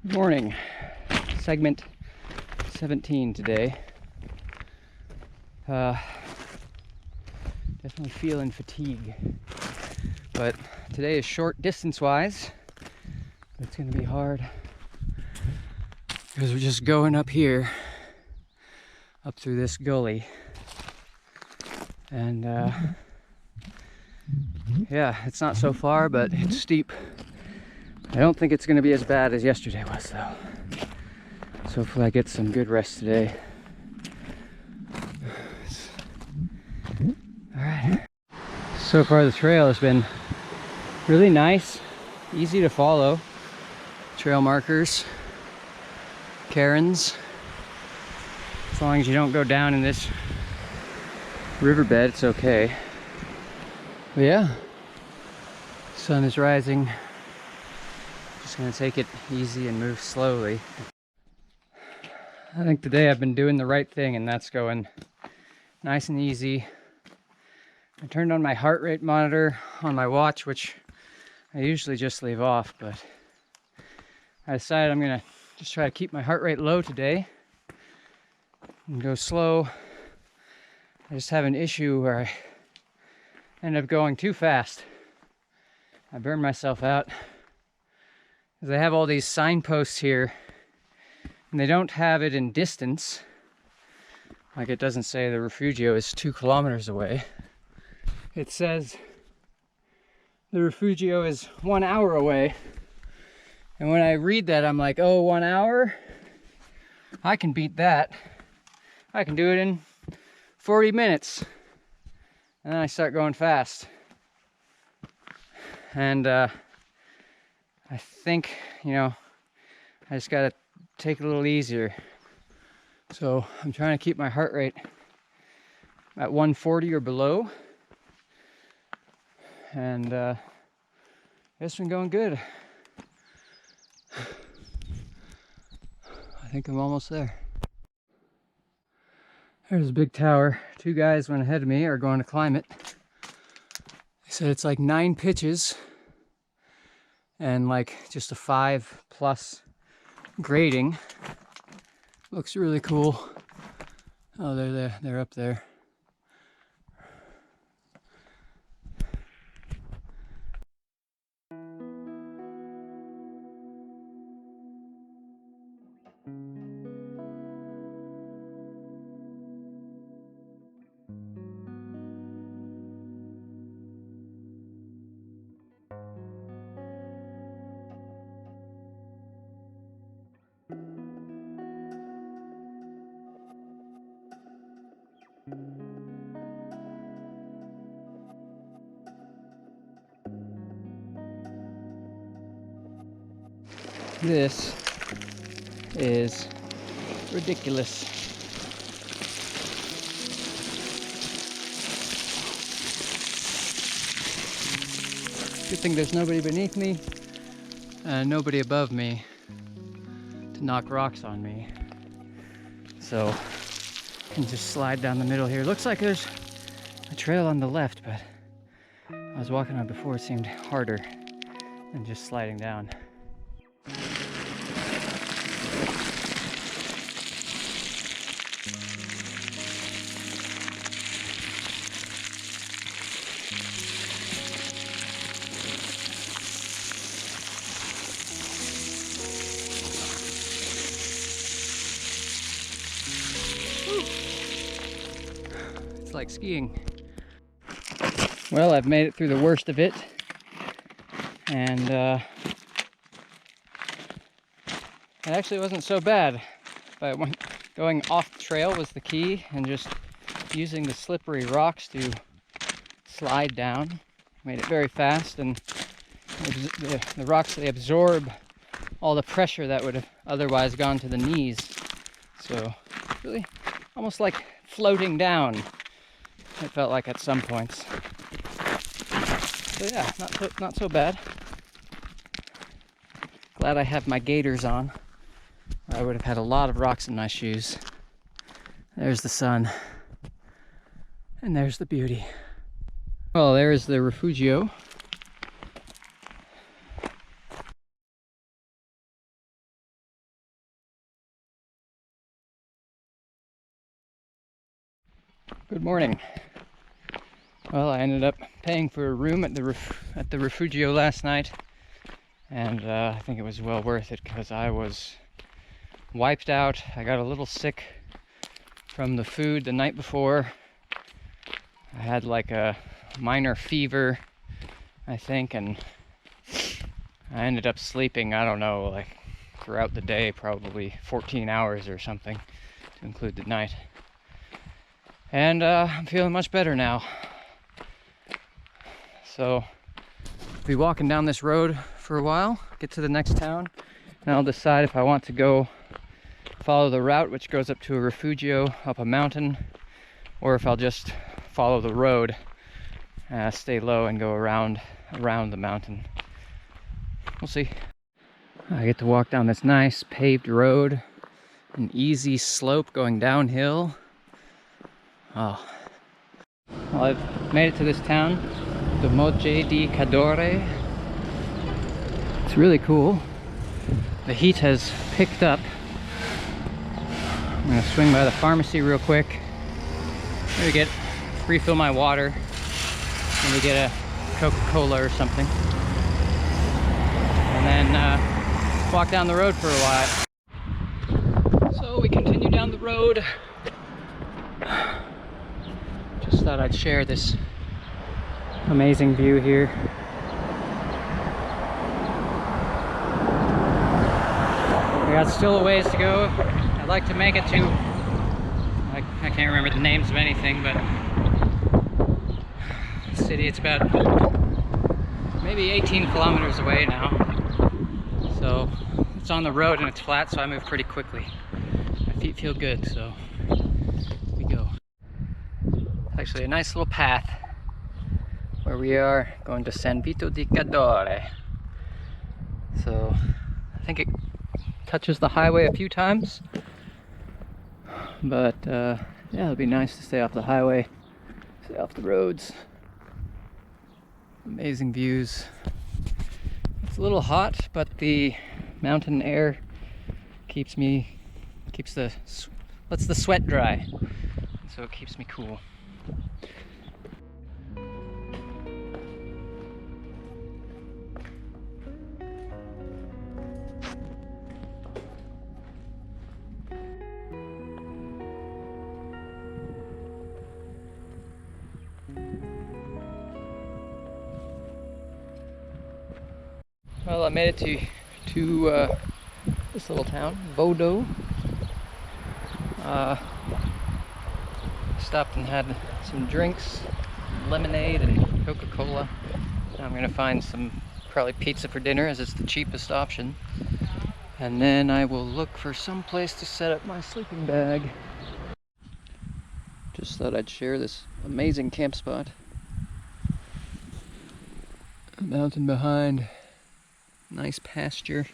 Good morning. Segment 17 today. Definitely feeling fatigue, but today is short distance-wise. It's gonna be hard because we're just going up here, up through this gully, and yeah, it's not so far, but it's steep. I don't think it's going to be as bad as yesterday was, though. So hopefully I get some good rest today. Alright. So far the trail has been really nice, easy to follow. Trail markers, cairns. As long as you don't go down in this riverbed, it's okay. But yeah, sun is rising. Just gonna take it easy and move slowly. I think today I've been doing the right thing, and that's going nice and easy. I turned on my heart rate monitor on my watch, which I usually just leave off, but I decided I'm gonna just try to keep my heart rate low today and go slow. I just have an issue where I end up going too fast. I burn myself out. They have all these signposts here, and they don't have it in distance. Like, it doesn't say the Rifugio is 2 kilometers away. It says the Rifugio is 1 hour away. And when I read that, I'm like, oh, 1 hour? I can beat that. I can do it in 40 minutes. And then I start going fast. And I think, you know, I just gotta take it a little easier. So I'm trying to keep my heart rate at 140 or below. And it's been going good. I think I'm almost there. There's a big tower. 2 guys went ahead of me are going to climb it. They said it's like 9 pitches. And like just a 5+ grading. Looks really cool. Oh, they're there. They're up there. This is ridiculous. Good thing there's nobody beneath me and nobody above me to knock rocks on me. So I can just slide down the middle here. Looks like there's a trail on the left, but I was walking on it before. It seemed harder than just sliding down. It's like skiing. Well, I've made it through the worst of it, and it actually wasn't so bad. But going off the trail was the key, and just using the slippery rocks to slide down made it very fast. And the rocks, they absorb all the pressure that would have otherwise gone to the knees. So really almost like floating down, it felt like at some points. So yeah, not so bad. Glad I have my gaiters on, or I would have had a lot of rocks in my shoes. There's the sun, and there's the beauty. Well, there's the Rifugio. Good morning. Well, I ended up paying for a room at the Rifugio last night, and I think it was well worth it because I was wiped out. I got a little sick from the food the night before. I had like a minor fever, I think, and I ended up sleeping, I don't know, like throughout the day, probably 14 hours or something, to include the night. And I'm feeling much better now. So I'll be walking down this road for a while, get to the next town, and I'll decide if I want to go follow the route which goes up to a Rifugio up a mountain, or if I'll just follow the road, stay low and go around the mountain. We'll see. I get to walk down this nice paved road, an easy slope going downhill. Oh. Well, I've made it to this town, Dolomites di Cadore. It's really cool. The heat has picked up. I'm gonna swing by the pharmacy real quick. Maybe refill my water. Maybe get a Coca-Cola or something. And then walk down the road for a while. So we continue down the road. Just thought I'd share this amazing view here. We got still a ways to go. I'd like to make it to, I can't remember the names of anything, but the city, it's about maybe 18 kilometers away now. So it's on the road and it's flat, so I move pretty quickly. My feet feel good, so we go. It's actually a nice little path where we are going to San Vito di Cadore. So I think it touches the highway a few times, but yeah, it'll be nice to stay off the highway, stay off the roads. Amazing views. It's a little hot, but the mountain air lets the sweat dry, so it keeps me cool. Well, I made it to this little town, Vodo. Stopped and had some drinks, lemonade and Coca-Cola. Now I'm gonna find probably pizza for dinner, as it's the cheapest option. And then I will look for some place to set up my sleeping bag. Just thought I'd share this amazing camp spot. A mountain behind. Nice pasture.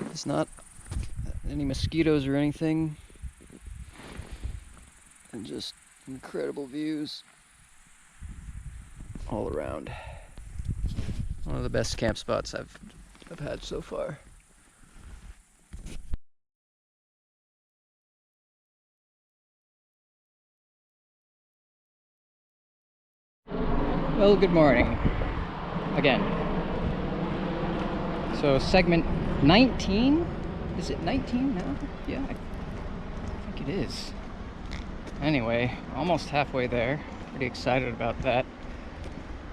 There's not any mosquitoes or anything. And just incredible views all around. One of the best camp spots I've had so far. Well, good morning again. So segment 19, is it 19 now? Yeah, I think it is. Anyway, almost halfway there. Pretty excited about that.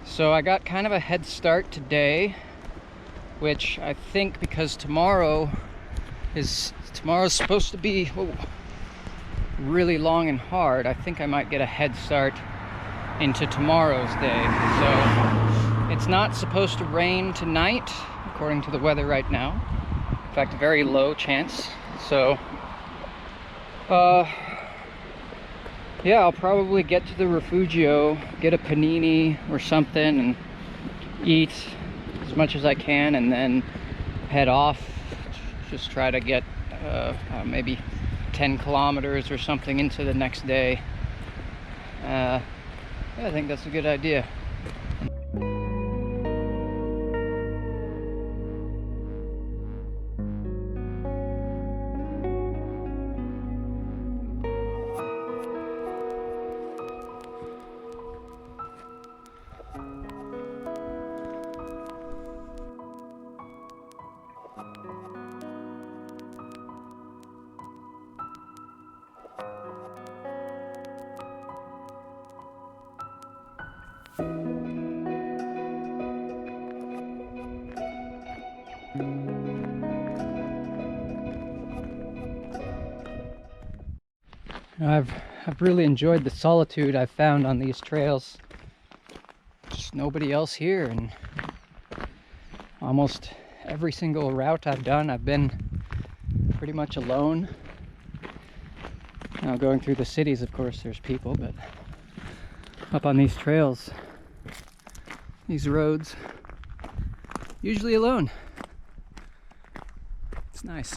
So I got kind of a head start today, which I think because tomorrow's supposed to be really long and hard, I think I might get a head start into tomorrow's day. So it's not supposed to rain tonight, according to the weather right now. In fact, a very low chance. So yeah, I'll probably get to the Rifugio, get a panini or something and eat as much as I can, and then head off. Just try to get maybe 10 kilometers or something into the next day. Yeah, I think that's a good idea. I've really enjoyed the solitude I've found on these trails. Just nobody else here, and almost every single route I've done, I've been pretty much alone. Now, going through the cities, of course, there's people, but up on these trails, these roads, usually alone. It's nice.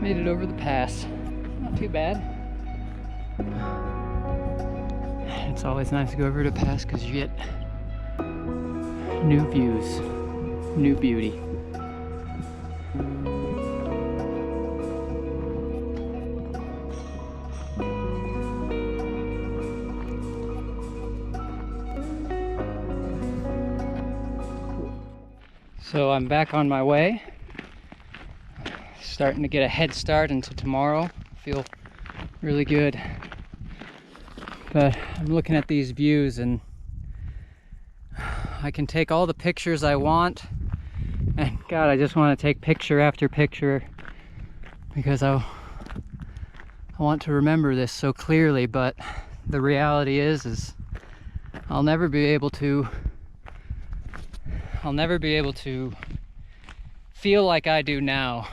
Made it over the pass. Not too bad. It's always nice to go over the pass because you get new views, new beauty. So I'm back on my way. Starting to get a head start into tomorrow. Feel really good. But I'm looking at these views and I can take all the pictures I want, and God, I just want to take picture after picture because I want to remember this so clearly. But the reality is I'll never be able to feel like I do now,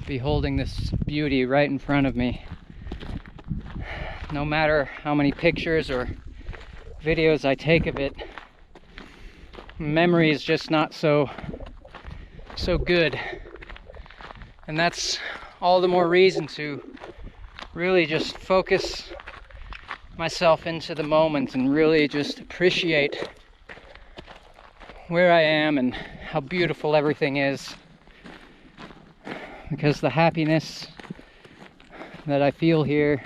beholding this beauty right in front of me. No matter how many pictures or videos I take of it, memory is just not so good. And that's all the more reason to really just focus myself into the moment and really just appreciate where I am and how beautiful everything is. Because the happiness that I feel here,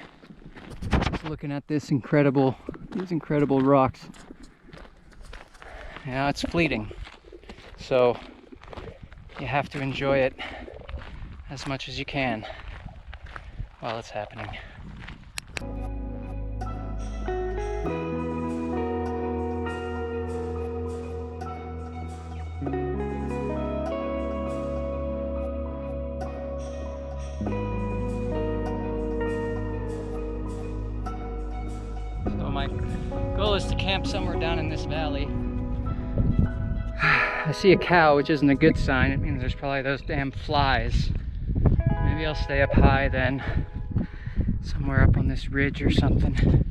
just looking at these incredible rocks, it's fleeting. So you have to enjoy it as much as you can while it's happening. My goal is to camp somewhere down in this valley. I see a cow, which isn't a good sign. It means there's probably those damn flies. Maybe I'll stay up high then, somewhere up on this ridge or something.